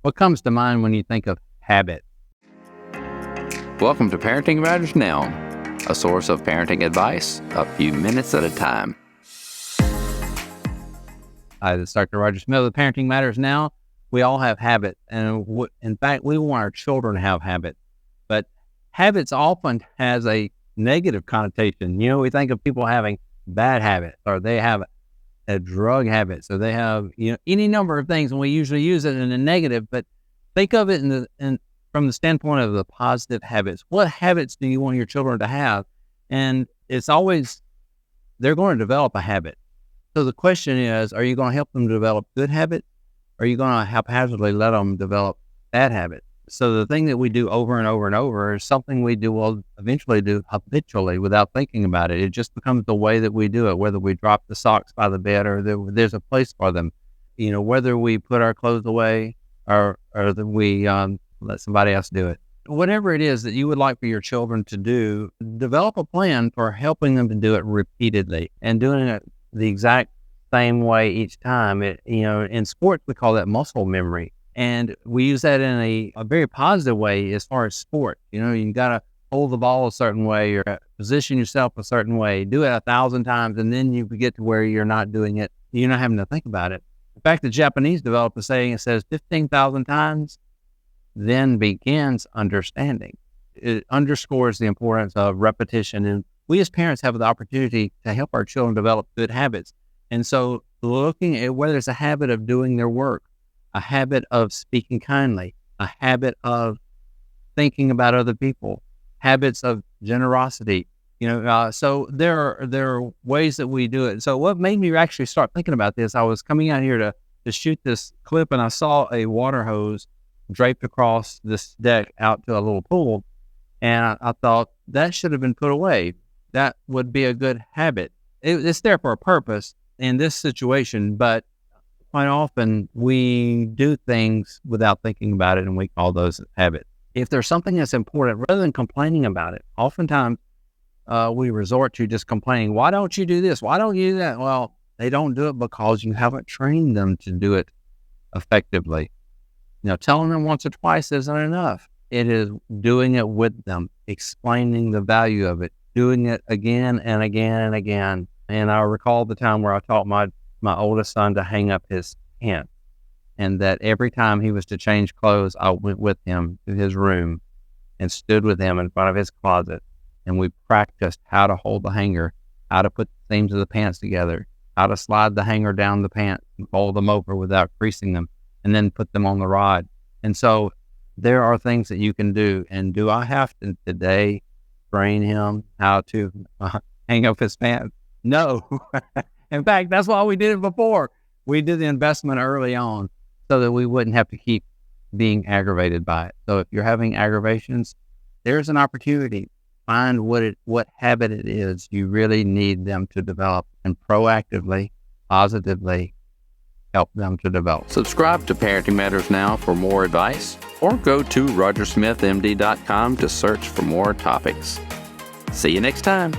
What comes to mind when you think of habit? Welcome to Parenting Matters Now, a source of parenting advice a few minutes at a time. Hi, this is Dr. Roger Smith with Parenting Matters Now. We all have habits, and in fact, we want our children to have habits. But habits often has a negative connotation. We think of people having bad habits, or they have a drug habit, so they have any number of things, and we usually use it in a negative. But think of it from the standpoint of the positive habits. What habits do you want your children to have? And it's always, they're going to develop a habit. So the question is, are you going to help them develop good habits? Or are you going to haphazardly let them develop bad habits? So the thing that we do over and over and over is something will eventually do habitually without thinking about it. It just becomes the way that we do it, whether we drop the socks by the bed or there's a place for them. Whether we put our clothes away or that we let somebody else do it. Whatever it is that you would like for your children to do, develop a plan for helping them to do it repeatedly and doing it the exact same way each time. In sports, we call that muscle memory. And we use that in a very positive way as far as sport. You got to hold the ball a certain way or position yourself a certain way, do it 1,000 times, and then you get to where you're not doing it. You're not having to think about it. In fact, the Japanese developed a saying that says 15,000 times, then begins understanding. It underscores the importance of repetition. And we as parents have the opportunity to help our children develop good habits. And so looking at whether it's a habit of doing their work, a habit of speaking kindly, a habit of thinking about other people, habits of generosity, so there are ways that we do it. So what made me actually start thinking about this, I was coming out here to shoot this clip, and I saw a water hose draped across this deck out to a little pool. And I thought that should have been put away. That would be a good habit. It's there for a purpose in this situation, but quite often we do things without thinking about it, and we call those habits. If there's something that's important, rather than complaining about it, oftentimes we resort to just complaining. Why don't you do this? Why don't you do that? Well, they don't do it because you haven't trained them to do it effectively. Telling them once or twice isn't enough. It is doing it with them, explaining the value of it, doing it again and again and again. And I recall the time where I taught my oldest son to hang up his pants, and that every time he was to change clothes, I went with him to his room and stood with him in front of his closet, and we practiced how to hold the hanger, how to put the seams of the pants together, how to slide the hanger down the pants and fold them over without creasing them, and then put them on the rod. And so there are things that you can do. And do I have to today train him how to hang up his pants? No. In fact, that's why we did it before. We did the investment early on so that we wouldn't have to keep being aggravated by it. So if you're having aggravations, there's an opportunity. Find what habit it is you really need them to develop, and proactively, positively help them to develop. Subscribe to Parenting Matters Now for more advice, or go to rogersmithmd.com to search for more topics. See you next time.